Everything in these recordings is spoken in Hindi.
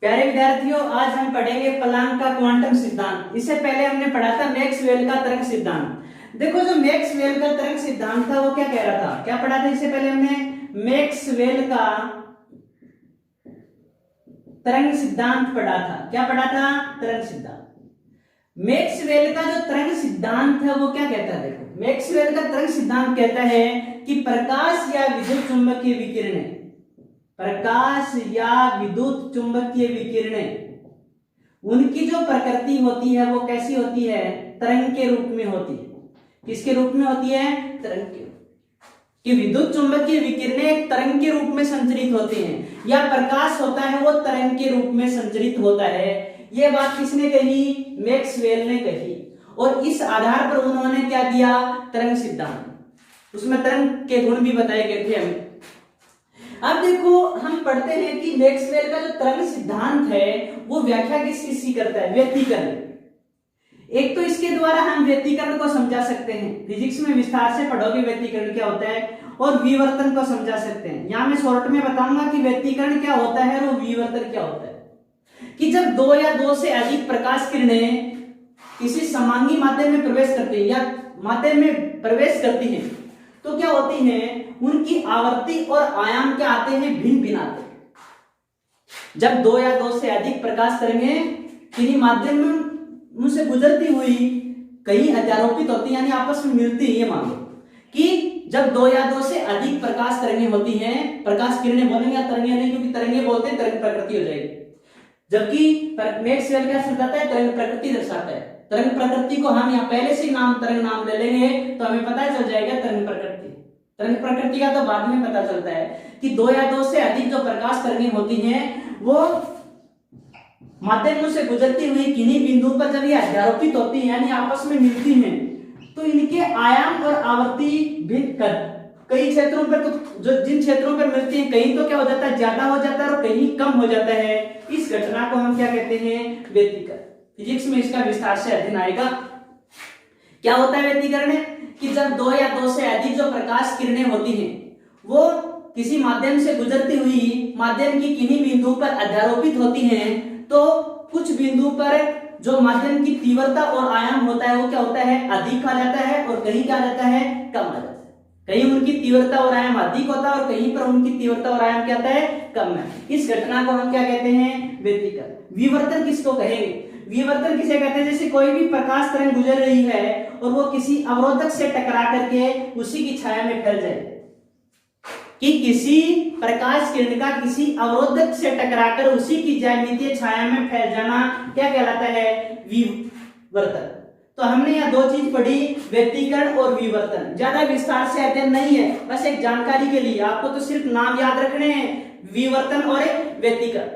प्यारे विद्यार्थियों, आज हम पढ़ेंगे प्लांक का क्वांटम सिद्धांत। इससे पहले हमने पढ़ा था मैक्सवेल का तरंग सिद्धांत। देखो, जो मैक्सवेल का तरंग सिद्धांत था वो क्या कह रहा था, क्या पढ़ा था इससे पहले हमने? मैक्सवेल का तरंग सिद्धांत पढ़ा था। क्या पढ़ा था? तरंग सिद्धांत। मैक्सवेल का जो तरंग सिद्धांत है वो क्या कहता है? देखो, मैक्सवेल का तरंग सिद्धांत कहता है कि प्रकाश या विद्युत चुंबकीय विकिरणें, प्रकाश या विद्युत चुंबकीय विकिरणें, उनकी जो प्रकृति होती है वो कैसी होती है? तरंग के रूप में होती है। किसके रूप में होती है? तरंग के। कि विद्युत चुंबकीय विकिरणें एक तरंग के रूप में संचरित होती हैं, या प्रकाश होता है वो तरंग के रूप में संचरित होता है। ये बात किसने कही? मैक्सवेल ने कही। और इस आधार पर उन्होंने क्या दिया? तरंग सिद्धांत। उसमें तरंग के गुण भी बताए गए थे हमें। अब देखो, हम पढ़ते हैं कि मैक्सवेल का जो तरंग सिद्धांत है वो व्याख्या किसकी करता है? व्यतिकरण। एक तो इसके द्वारा हम व्यतिकरण को समझा सकते हैं, फिजिक्स में विस्तार से पढ़ोगे व्यतिकरण क्या होता है, और विवर्तन को समझा सकते हैं। यहां मैं शॉर्ट में बताऊंगा कि व्यतिकरण क्या होता है और विवर्तन क्या होता है। कि जब दो या दो से अधिक प्रकाश किरणें किसी समांगी माध्यम में प्रवेश करती है या माध्यम में प्रवेश करती हैं, तो क्या होती हैं? उनकी आवर्ती और आयाम क्या आते हैं? भिन्न भिन्न आते हैं। जब दो या दो से अधिक प्रकाश तरंगें किसी माध्यम में उनसे गुजरती हुई कहीं अध्यारोपित होती है, यानी आपस में मिलती है। ये मान लो कि जब दो या दो से अधिक प्रकाश तरंगें होती हैं, प्रकाश किरणें बोलेंगे या तरंगें नहीं, क्योंकि तरंगें बोलते हैं, तरंग प्रकृति हो जाएगी। जबकि मैक्सवेल क्या दर्शाता है? तरंग प्रकृति दर्शाता है। तरंग प्रकृति को हम यहाँ पहले से नाम तरंग नाम ले लेंगे तो हमें पता चल जाएगा तरंग प्रकृति। तरंग प्रकृति का तो बाद में पता चलता है कि दो या दो से अधिक जो प्रकाश तरंगें होती हैं वो माध्यम से गुजरती हुई किन्हीं बिंदु पर जब ये अध्यारोपित होती हैं, यानी आपस में मिलती हैं, तो इनके आयाम और आवर्ती भिन्न कर कई क्षेत्रों पर, तो जो जिन क्षेत्रों पर मिलती हैं, कहीं तो क्या हो जाता है? ज्यादा हो जाता है और कहीं कम हो जाता है। इस घटना को हम क्या कहते हैं? व्यतिकरण। फिजिक्स में इसका विस्तार से अध्ययन आएगा। क्या होता है व्यतिकरण? कि जब दो या दो से अधिक जो प्रकाश किरणें होती हैं वो किसी माध्यम से गुजरती हुई माध्यम की किन्हीं बिंदु पर अध्यारोपित होती हैं, तो कुछ बिंदु पर जो माध्यम की तीव्रता और आयाम होता है वो क्या होता है? अधिक आ जाता है, और कहीं क्या आ जाता है? कम आ जाता है। कहीं उनकी तीव्रता और आयाम अधिक होता है और कहीं पर उनकी तीव्रता और आयाम क्या होता है? कम है। इस घटना को हम क्या कहते हैं? व्यतिकरण। विवर्तन किसको कहेंगे? विवर्तन किसे कहते हैं? जैसे कोई भी प्रकाश तरंग गुजर रही है और वो किसी अवरोधक से टकरा करके उसी की छाया में फैल जाए, कि किसी प्रकाश किरण का किसी अवरोधक से टकराकर उसी की ज्यामितीय छाया में फैल जाना क्या कहलाता है? विवर्तन। तो हमने यहाँ दो चीज पढ़ी, व्यतिकरण और विवर्तन। ज्यादा विस्तार से अध्ययन नहीं है, बस एक जानकारी के लिए आपको तो सिर्फ नाम याद रखने हैं, विवर्तन और व्यतिकरण।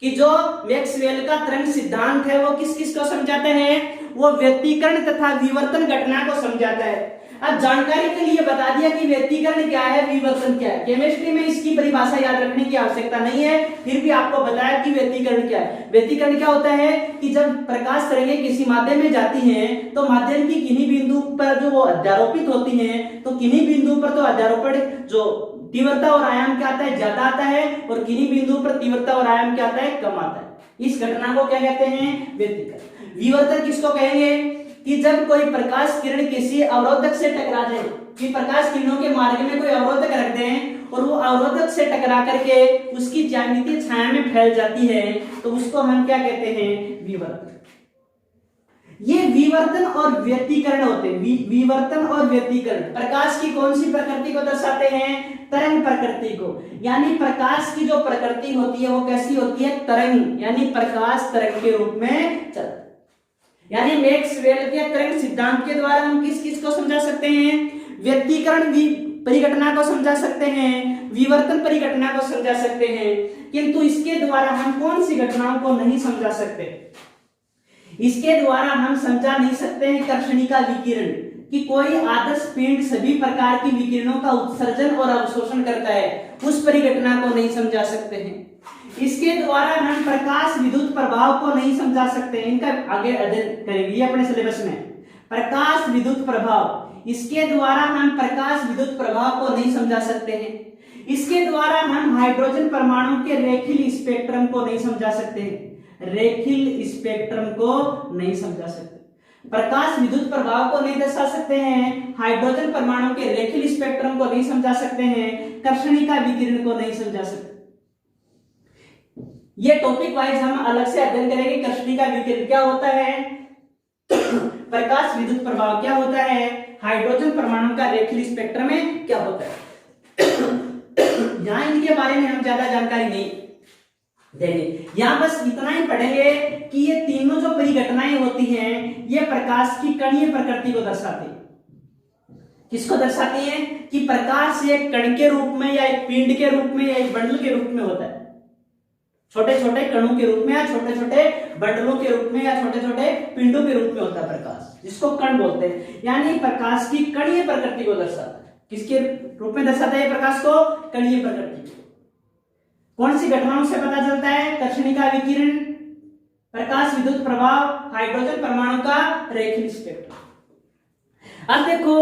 कि जो मैक्सवेल का तरंग सिद्धांत है वो किस किस को समझाता है? वो व्यतिकरण तथा विवर्तन घटना को समझाता है। अब जानकारी के लिए बता दिया कि व्यतिकरण क्या है, विवर्तन क्या है। केमिस्ट्री में इसकी परिभाषा याद रखने की आवश्यकता नहीं है, फिर भी आपको बताया कि व्यतिकरण क्या है। व्यतिकरण क्या होता है? कि जब प्रकाश तरंगें किसी माध्यम में जाती हैं तो माध्यम की किन्हीं बिंदु पर जो वो अध्यारोपित होती हैं, तो किन्हीं बिंदु पर तो अध्यारोपण जो तीव्रता और आयाम क्या आता है? ज्यादा आता है, और किन्हीं बिंदु पर तीव्रता और आयाम क्या आता है? कम आता है। इस घटना को क्या कहते हैं? व्यतिकरण। विवर्तन किसको कहेंगे? कि जब कोई प्रकाश किरण किसी अवरोधक से टकरा जाए, कि प्रकाश किरणों के मार्ग में कोई अवरोधक रख दें और वो अवरोधक से टकरा करके उसकी ज्यामितीय छाया में फैल जाती है, तो उसको हम क्या कहते हैं? विवर्तन। ये विवर्तन और व्यतिकरण होते हैं। विवर्तन और व्यतिकरण प्रकाश की कौन सी प्रकृति को दर्शाते हैं? तरंग प्रकृति को। यानी प्रकाश की जो प्रकृति होती है वो कैसी होती है? तरंग, यानी प्रकाश तरंग के रूप में चलता है। यानी मैक्सवेल के तरंग सिद्धांत के द्वारा हम किस किस को समझा सकते हैं? व्यतिकरण परिघटना को समझा सकते हैं, विवर्तन परिघटना को समझा सकते हैं, किंतु इसके द्वारा हम कौन सी घटनाओं को नहीं समझा सकते? इसके द्वारा हम समझा नहीं सकते हैं कर्षणिका विकिरण, कि कोई आदर्श पिंड सभी प्रकार की विकिरणों का उत्सर्जन और अवशोषण करता है, उस परिघटना को नहीं समझा सकते हैं। इसके द्वारा हम प्रकाश विद्युत प्रभाव को नहीं समझा सकते, इनका आगे अध्ययन करेंगे अपने सिलेबस में। प्रकाश विद्युत प्रभाव, इसके द्वारा हम प्रकाश विद्युत प्रभाव को नहीं समझा सकते हैं। इसके द्वारा हम हाइड्रोजन परमाणु के रेखीय स्पेक्ट्रम को नहीं समझा सकते, रेखीय स्पेक्ट्रम को नहीं समझा सकते, प्रकाश विद्युत प्रभाव को नहीं दर्शा सकते हैं, हाइड्रोजन परमाणु के रेखीय स्पेक्ट्रम को नहीं समझा सकते हैं, कर्षणिका विकिरण को नहीं समझा सकते। ये टॉपिक वाइज हम अलग से अध्ययन करेंगे। कर्षणिका विकिरण क्या होता है, प्रकाश विद्युत प्रभाव क्या होता है, हाइड्रोजन परमाणु का रेखीय स्पेक्ट्रम में क्या होता है। यहां इनके बारे में हम ज्यादा जानकारी नहीं देंगे, यहां बस इतना ही पढ़ेंगे कि ये तीनों जो परिघटनाएं होती हैं ये प्रकाश की कणीय प्रकृति को दर्शाती है। किसको दर्शाती है कि प्रकाश एक कण के रूप में या एक पिंड के रूप में या एक बंडल के रूप में होता है, छोटे छोटे कणों के रूप में या छोटे छोटे बंडलों के रूप में या छोटे छोटे पिंडों के रूप में होता है प्रकाश, जिसको कण बोलते हैं। यानी प्रकाश की कणीय प्रकृति को दर्शाता है। किसके रूप में दर्शाता है प्रकाश को, कणीय प्रकृति को। कौन सी घटनाओं से पता चलता है, कर्षणिका विकिरण, प्रकाश विद्युत प्रभाव, हाइड्रोजन परमाणु का रेखीय स्पेक्ट्रम। अब देखो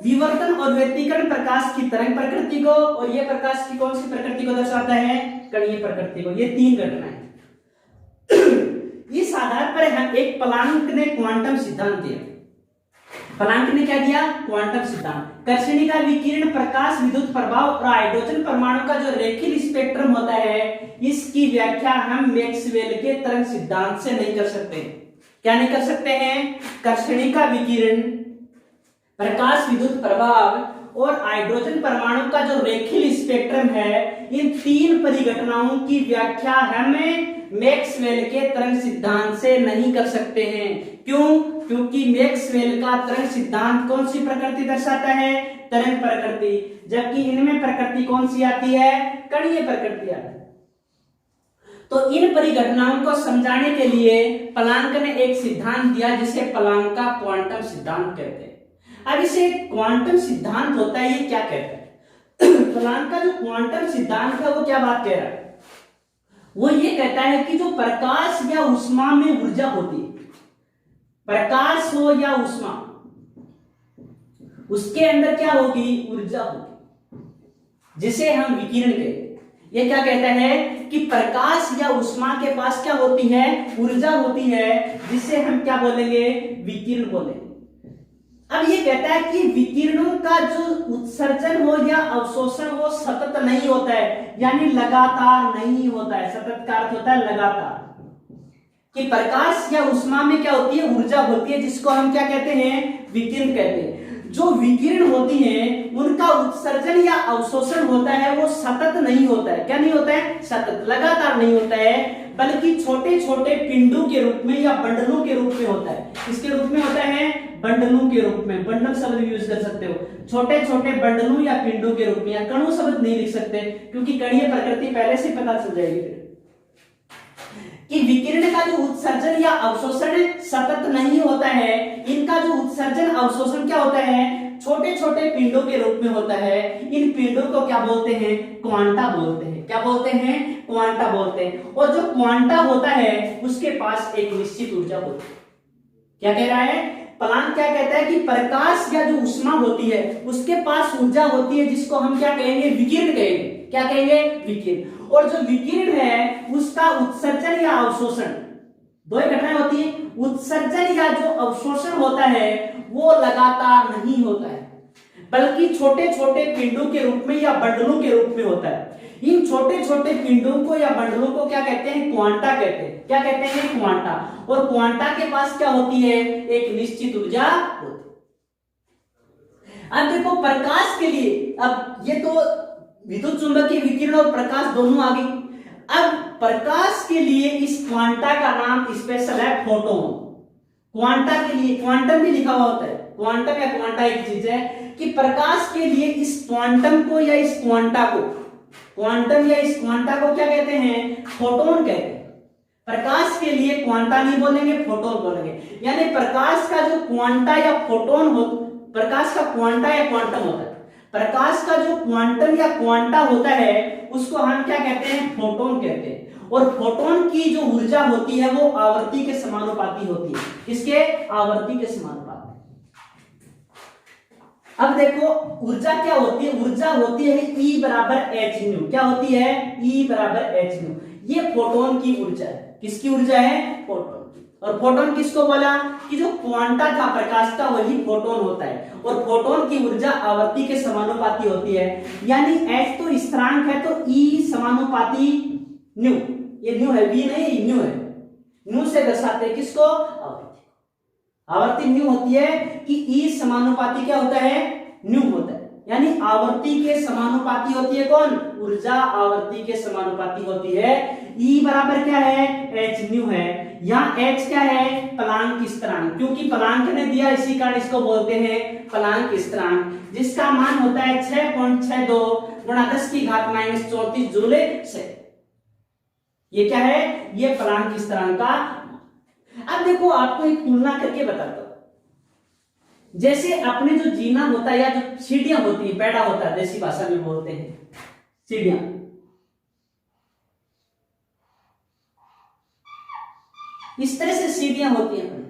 विवर्तन और व्यतिकरण प्रकाश की तरंग प्रकृति को, और यह प्रकाश की कौन सी प्रकृति को दर्शाता है, कणीय प्रकृति को। ये तीन घटनाएं इस आधार पर हम एक प्लांक ने क्वांटम सिद्धांत दिया। प्लांक ने क्या दिया, क्वांटम सिद्धांत। कर्षणिका विकिरण, प्रकाश विद्युत प्रभाव और हाइड्रोजन परमाणु का जो रेखीय स्पेक्ट्रम होता है, इसकी व्याख्या हम मैक्सवेल के तरंग सिद्धांत से नहीं कर सकते। क्या नहीं कर सकते हैं, कर्षणिका विकिरण, प्रकाश विद्युत प्रभाव और हाइड्रोजन परमाणु का जो रेखीय स्पेक्ट्रम है, इन तीन परिघटनाओं की व्याख्या हमें मैक्सवेल के तरंग सिद्धांत से नहीं कर सकते हैं। क्यों? क्योंकि मैक्सवेल का तरंग सिद्धांत कौन सी प्रकृति दर्शाता है, तरंग प्रकृति, जबकि इनमें प्रकृति कौन सी आती है, कणीय प्रकृति आती है। तो इन परिघटनाओं को समझाने के लिए प्लांक ने एक सिद्धांत दिया जिसे प्लांक का क्वांटम सिद्धांत कहते हैं। अब इसे क्वांटम सिद्धांत होता है, ये क्या कहता है प्लांक का जो क्वांटम सिद्धांत है वो क्या बात कह रहा है, वो ये कहता है कि जो प्रकाश या ऊष्मा में ऊर्जा होती है, प्रकाश हो या ऊष्मा, उसके अंदर क्या होगी, ऊर्जा होगी, जिसे हम विकिरण कहते हैं। ये क्या कहता है कि प्रकाश या ऊष्मा के पास क्या होती है, ऊर्जा होती है, जिसे हम क्या बोलेंगे, विकिरण बोलेंगे। अब ये कहता है कि विकिरणों का जो उत्सर्जन हो या अवशोषण हो सतत नहीं होता है, यानी लगातार नहीं होता है। सतत का अर्थ होता है लगातार। कि प्रकाश या ऊष्मा में क्या होती है, ऊर्जा होती है, जिसको हम क्या कहते हैं, विकिरण कहते हैं। जो विकिरण होती है उनका उत्सर्जन या अवशोषण होता है वो सतत नहीं होता है। क्या नहीं होता है, सतत, लगातार नहीं होता है, बल्कि छोटे छोटे पिंडों के रूप में या बंडलों के रूप में होता है। किसके रूप में होता है, बंडलों के रूप में। बंडल शब्द भी यूज कर सकते हो, छोटे छोटे बंडलों या पिंडों के रूप में। या कणों शब्द नहीं लिख सकते क्योंकि कणीय प्रकृति पहले से पता चल जाएगी कि विकिरण का जो उत्सर्जन या अवशोषण सतत नहीं होता है। इनका जो उत्सर्जन अवशोषण क्या होता है, छोटे छोटे पिंडों के रूप में होता है। इन पिंडों को क्या बोलते हैं, क्वांटा बोलते हैं। क्या बोलते हैं, क्वांटा बोलते हैं। और जो क्वांटा होता है उसके पास एक निश्चित ऊर्जा होती है। क्या कह रहा है प्लांक, क्या कहता है कि प्रकाश या जो ऊष्मा होती है उसके पास ऊर्जा होती है, जिसको हम क्या कहेंगे, विकिरण कहेंगे। क्या कहेंगे, विकिरण। और जो विकिरण है उसका उत्सर्जन या अवशोषण, दो ही घटनाएं होती है। उत्सर्जन या जो अवशोषण होता है वो लगातार नहीं होता है, बल्कि छोटे छोटे पिंडों के रूप में या बंडलों के रूप में होता है। इन छोटे छोटे पिंडों को या बंडलों को क्या कहते हैं, क्वांटा कहते हैं। क्या कहते हैं, क्वांटा। और क्वांटा के पास क्या होती है, एक निश्चित ऊर्जा होती है। अब देखो प्रकाश के लिए, अब ये तो विद्युत चुंबकीय विकिरण और प्रकाश दोनों आ गई। अब प्रकाश के लिए इस क्वांटा का नाम स्पेशल है फोटोन। क्वांटा के लिए क्वांटम भी लिखा हुआ होता है। क्वांटम या क्वांटा एक चीज है कि प्रकाश के लिए इस क्वांटम को या इस क्वांटा को, क्वांटम या इस क्वांटा को क्या कहते हैं, फोटोन कहते हैं। प्रकाश के लिए क्वांटा नहीं बोलेंगे, फोटोन बोलेंगे। यानी प्रकाश का जो क्वांटा या फोटोन हो, प्रकाश का क्वांटा या क्वांटम होता है। प्रकाश का जो क्वांटम या क्वांटा होता है उसको हम क्या कहते हैं, फोटोन कहते हैं। और फोटोन की जो ऊर्जा होती है वो आवर्ती के समानुपाती होती है। किसके, आवर्ती के समानुपाती। अब देखो ऊर्जा क्या होती है, ऊर्जा होती है E बराबर एच न्यू। क्या होती है? E बराबर एच न्यू। ये फोटोन की ऊर्जा है। किसकी ऊर्जा है? फोटोन की। और फोटोन किसको बोला कि जो क्वांटा था प्रकाश का वही फोटोन होता है, और फोटोन की ऊर्जा आवर्ती के समानुपाती होती है। यानी H तो स्थिरांक है, तो E समानुपाती न्यू। ये न्यू है, V नहीं, न्यू है। न्यू से दर्शाते हैं किसको? आवर्ती। आवर्ती न्यू होती है कि E समानुपाती क्या होता है? न्यू होता है। यानी आवर्ती के समानुपाती होती है कौन? ऊर्जा आवर्ती के समानुपाती होती है। E बराबर क्या है? H न्यू है। यहाँ H क्या है? प्लांक स्थिरांक, क्योंकि प्लांक ने दिया इसी कारण इसको बोलते हैं प्लांक स्थिरांक, जिसका मान होता है 6.62 गुणा 10 की घात -34 जूल से। ये क्या है? ये प्लांक स्थिरांक का। अब देखो आपको एक तुलना करके बताता हूं। जैसे अपने जो जीना होता है या जो सीढ़ियां होती है, पैड़ा होता है, देसी भाषा में बोलते हैं सीढ़ियां, इस तरह से सीढ़ियां होती हैं।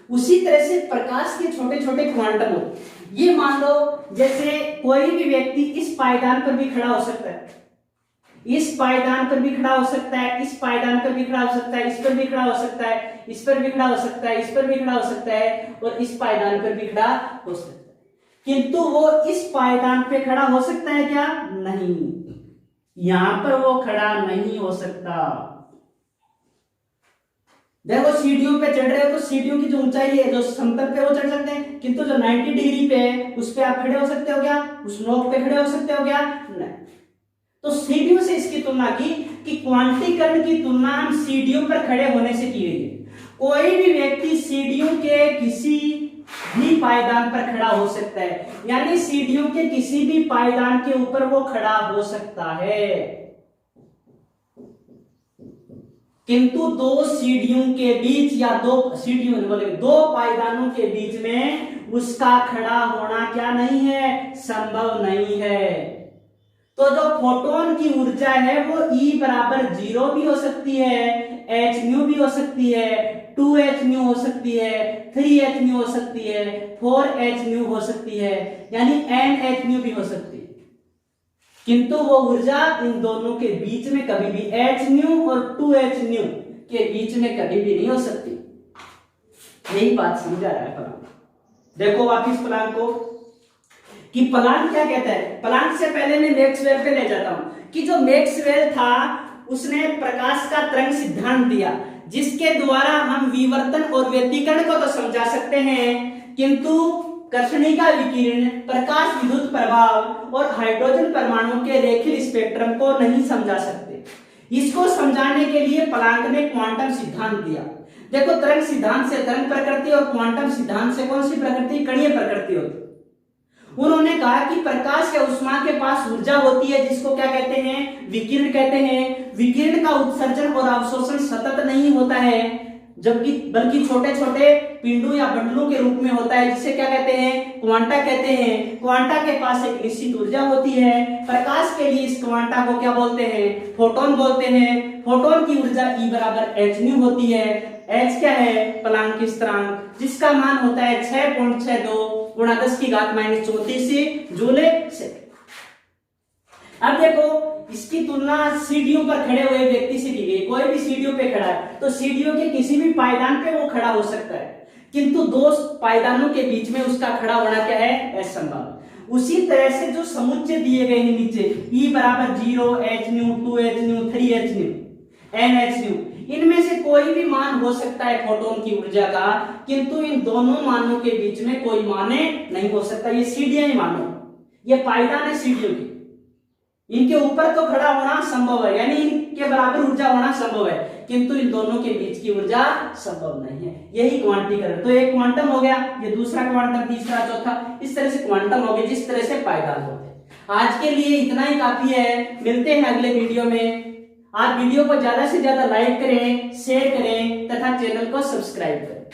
उसी तरह से प्रकाश के छोटे छोटे क्वांटम होते हैं। ये मान लो जैसे कोई भी व्यक्ति इस पायदान पर भी खड़ा हो सकता है, इस पायदान पर भी खड़ा हो सकता है, इस पायदान पर भी खड़ा हो सकता है, इस पर भी खड़ा हो सकता है, इस पर भी खड़ा हो सकता है, इस पर भी खड़ा हो सकता है, और इस पायदान पर भी खड़ा हो सकता है। किंतु वो इस पायदान पे खड़ा हो सकता है क्या? नहीं, यहां पर वो खड़ा नहीं हो सकता। देखो सीढ़ियों पे चढ़ रहे हो तो सीढ़ियों की जो ऊंचाई है, जो समतल पे वो चढ़ सकते हैं, किंतु जो 90 डिग्री पे है उस पे आप खड़े हो सकते हो क्या? उस नोक पे खड़े हो सकते हो क्या? नहीं। तो सीढ़ियों से इसकी तुलना की कि क्वांटीकरण की तुलना हम सीढ़ियों पर खड़े होने से की गई है। कोई भी व्यक्ति सीढ़ियों के किसी भी पायदान पर खड़ा हो सकता है, यानी सीढ़ियों के किसी भी पायदान के ऊपर वो खड़ा हो सकता है, किंतु दो सीढ़ियों के बीच या दो सीढ़ियों बोले दो पायदानों के बीच में उसका खड़ा होना क्या नहीं है? संभव नहीं है। तो जो फोटोन की ऊर्जा है वो E बराबर 0 भी हो सकती है, H न्यू भी हो सकती है, 2H न्यू हो सकती है, 3H न्यू हो सकती है, 4H न्यू हो सकती है, यानी NH न्यू भी हो सकती है। किंतु वो ऊर्जा इन दोनों के बीच में कभी भी H न्यू और 2H न्यू के बीच में कभी भी नहीं हो सकती। यही बात समझा रहा है प्लांक। देखो वापिस प्लांक को कि प्लांक क्या कहता है। प्लांक से पहले मैं मैक्सवेल पे ले जाता हूं कि जो मैक्सवेल था उसने प्रकाश का तरंग सिद्धांत दिया, जिसके द्वारा हम विवर्तन और व्यतिकरण को तो समझा सकते हैं, किंतु कर्षणिका विकिरण, प्रकाश विद्युत प्रभाव और हाइड्रोजन परमाणु के रेखीय स्पेक्ट्रम को नहीं समझा सकते। इसको समझाने के लिए प्लांक ने क्वांटम सिद्धांत दिया। देखो तरंग सिद्धांत से तरंग प्रकृति और क्वांटम सिद्धांत से कौन सी प्रकृति? कणीय प्रकृति होती। उन्होंने कहा कि प्रकाश या ऊष्मा के पास ऊर्जा होती है जिसको क्या कहते हैं? विकिरण कहते हैं। विकिरण का उत्सर्जन और अवशोषण सतत नहीं होता है, जबकि बल्कि छोटे छोटे पिंडों या बंडलों के रूप में होता है, जिसे क्या कहते हैं? क्वांटा कहते हैं। क्वांटा के पास एक निश्चित ऊर्जा होती है। प्रकाश के लिए इस क्वांटा को क्या बोलते हैं? फोटोन बोलते हैं। फोटोन की ऊर्जा E बराबर H न्यू होती है। H क्या है? प्लांक स्थिरांक, जिसका मान होता है 6.62 गुणा 10 की घात -34 जूल से। अब देखो इसकी तुलना सीढ़ियों पर खड़े हुए व्यक्ति से की गई। कोई भी सीढ़ियों पे खड़ा है तो सीढ़ियों के किसी भी पायदान पे वो खड़ा हो सकता है, किंतु दो पायदानों के बीच में उसका खड़ा होना क्या है? असंभव। उसी तरह से जो समुच्चय दिए गए हैं नीचे E बराबर 0, H new, 2H new, 3H new, NH new, इनमें से कोई भी मान हो सकता है फोटोन की ऊर्जा का, किंतु इन दोनों मानों के बीच में कोई माने नहीं हो सकता। ये सीढ़ियां ही मानो, ये पायदान है सीढ़ियों की, इनके ऊपर तो खड़ा होना संभव है, यानी इनके बराबर ऊर्जा होना संभव है, किंतु इन दोनों के बीच की ऊर्जा संभव नहीं है। यही क्वांटीकरण। तो एक क्वांटम हो गया, ये दूसरा क्वांटम, तीसरा, चौथा, इस तरह से क्वांटम हो गए, जिस तरह से पायदान होते हैं। आज के लिए इतना ही काफी है। मिलते हैं अगले वीडियो में। आप वीडियो को ज्यादा से ज्यादा लाइक करें, शेयर करें तथा चैनल को सब्सक्राइब करें।